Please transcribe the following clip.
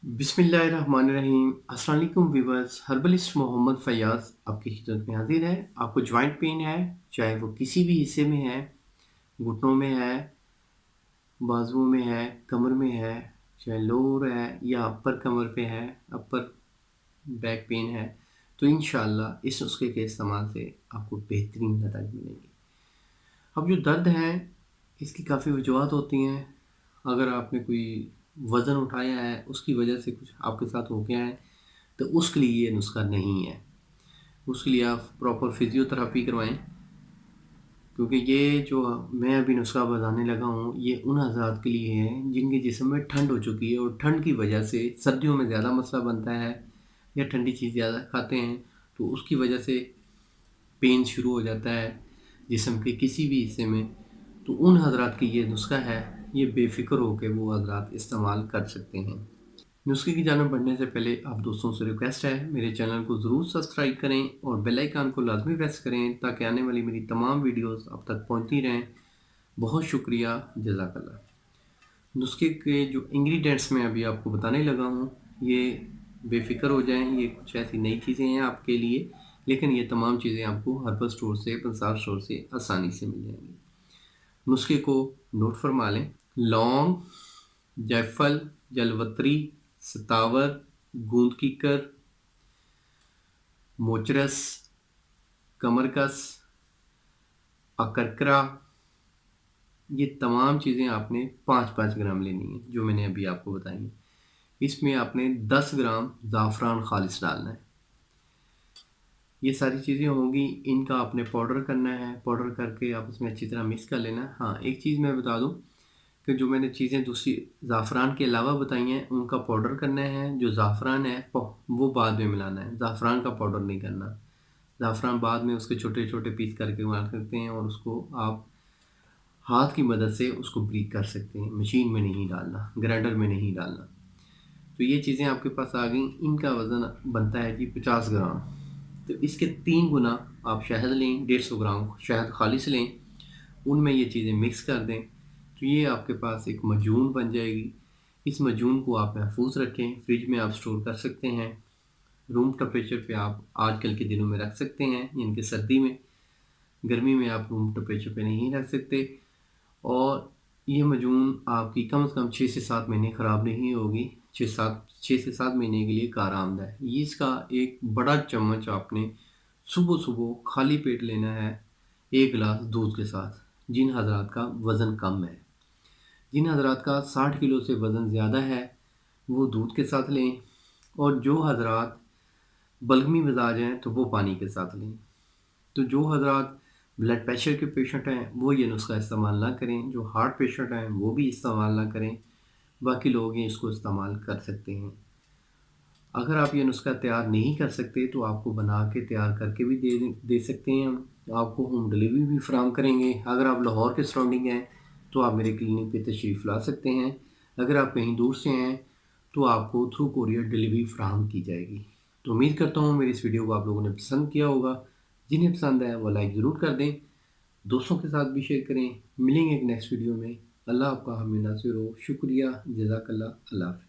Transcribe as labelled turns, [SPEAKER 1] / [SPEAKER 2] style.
[SPEAKER 1] बिस्मिल्लाहिर्रहमानिर्रहीम। अस्सलाम वालेकुम व्यूअर्स, हर्बलिस्ट मोहम्मद फैयाज़ आपकी खिदमत में हाजिर है। आपको जॉइंट पेन है, चाहे वो किसी भी हिस्से में है, घुटनों में है, बाजुओं में है, कमर में है, चाहे लोअर है या अपर कमर पे है, अपर बैक पेन है, तो इंशाअल्लाह इस नुस्खे के इस्तेमाल से आपको बेहतरीन नतीजे मिलेंगे। अब जो दर्द है, इसकी काफ़ी वजूहत होती हैं। अगर आपने कोई वज़न उठाया है, उसकी वजह से कुछ आपके साथ हो गया है, तो उसके लिए ये नुस्खा नहीं है। उसके लिए आप प्रॉपर फिजियोथेरेपी करवाएं, क्योंकि ये जो मैं अभी नुस्खा बताने लगा हूँ, ये उन हज़रात के लिए है जिनके जिस्म में ठंड हो चुकी है और ठंड की वजह से सर्दियों में ज़्यादा मसला बनता है या ठंडी चीज़ ज़्यादा खाते हैं, तो उसकी वजह से पेन शुरू हो जाता है जिस्म के किसी भी हिस्से में। तो उन हज़रात के ये नुस्खा है, ये बेफ़िक्र होकर वो हज़रात इस्तेमाल कर सकते हैं। नुस्खे की जानब बढ़ने से पहले आप दोस्तों से रिक्वेस्ट है, मेरे चैनल को ज़रूर सब्सक्राइब करें और बेल आइकन को लाजमी प्रेस करें ताकि आने वाली मेरी तमाम वीडियोस आप तक पहुंचती रहें। बहुत शुक्रिया, जज़ाकल्लाह। नुस्खे के जो इंग्रेडिएंट्स मैं अभी आपको बताने लगा हूँ, ये बेफ़िक्र हो जाएं, ये कुछ ऐसी नई चीज़ें हैं आपके लिए, लेकिन ये तमाम चीज़ें आपको हर्बल स्टोर से, पंसार स्टोर से आसानी से मिल जाएंगी। नुस्खे को नोट फरमा लें। लौंग, जायफल, जलवत्री, सतावर, गूंद कीकर, मोचरस, कमरकस, अकरकरा, ये तमाम चीज़ें आपने 5-5 ग्राम लेनी है, जो मैंने अभी आपको बताई हैं। इसमें आपने 10 ग्राम ज़ाफ़रान खालिस डालना है। ये सारी चीज़ें होंगी, इनका आपने पाउडर करना है। पाउडर करके आप उसमें अच्छी तरह मिक्स कर लेना है। हाँ, एक चीज़ मैं बता दूँ कि जो मैंने चीज़ें दूसरी ज़ाफ़रान के अलावा बताई हैं, उनका पाउडर करना है। जो ज़ाफ़रान है वो बाद में मिलाना है, ज़ाफ़रान का पाउडर नहीं करना। ज़ाफ़रान बाद में उसके छोटे छोटे पीस करके डाल सकते हैं और उसको आप हाथ की मदद से उसको ब्रीक कर सकते हैं। मशीन में नहीं डालना, ग्राइंडर में नहीं डालना। तो ये चीज़ें आपके पास आ गई। इनका वज़न बनता है जी 50 ग्राम। तो इसके 3 गुना आप शहद लें, 150 ग्राम शहद खालिस लें, उनमें ये चीज़ें मिक्स कर दें, तो ये आपके पास एक मजून बन जाएगी। इस मजून को आप महफूज रखें, फ्रिज में आप स्टोर कर सकते हैं। रूम टेम्परेचर पे आप आजकल के दिनों में रख सकते हैं, यानी कि सर्दी में। गर्मी में आप रूम टेम्परेचर पे नहीं रख सकते। और ये मजून आपकी कम से कम 6 से 7 महीने ख़राब नहीं होगी। 6 से 7 महीने के लिए कारआमद है। ये इसका एक बड़ा चम्मच आपने सुबह सुबह खाली पेट लेना है, 1 गिलास दूध के साथ। जिन हज़रात का वज़न कम है, जिन हज़रात का 60 किलो से वज़न ज़्यादा है, वो दूध के साथ लें, और जो हज़रात बलगमी मिजाज हैं तो वो पानी के साथ लें। तो जो हज़रात ब्लड प्रेशर के पेशेंट हैं वो ये नुस्खा इस्तेमाल ना करें, जो हार्ट पेशेंट हैं वो भी इस्तेमाल ना करें। बाकी लोग ये इसको इस्तेमाल कर सकते हैं। अगर आप ये नुस्खा तैयार नहीं कर सकते तो आपको बना के तैयार करके भी दे सकते हैं हम। आपको होम डिलीवरी भी फराहम करेंगे। अगर आप लाहौर के सराउंडिंग हैं तो आप मेरे क्लिनिक पे तशरीफ़ ला सकते हैं। अगर आप कहीं दूर से हैं तो आपको थ्रू कोरियर डिलीवरी फराहम की जाएगी। तो उम्मीद करता हूँ मेरी इस वीडियो को आप लोगों ने पसंद किया होगा। जिन्हें पसंद है वो लाइक ज़रूर कर दें, दोस्तों के साथ भी शेयर करें। मिलेंगे एक नेक्स्ट वीडियो में। अल्लाह आपका हामी नासिर हो। शुक्रिया, जज़ाकल्लाह, अल्लाह हाफ़िज़।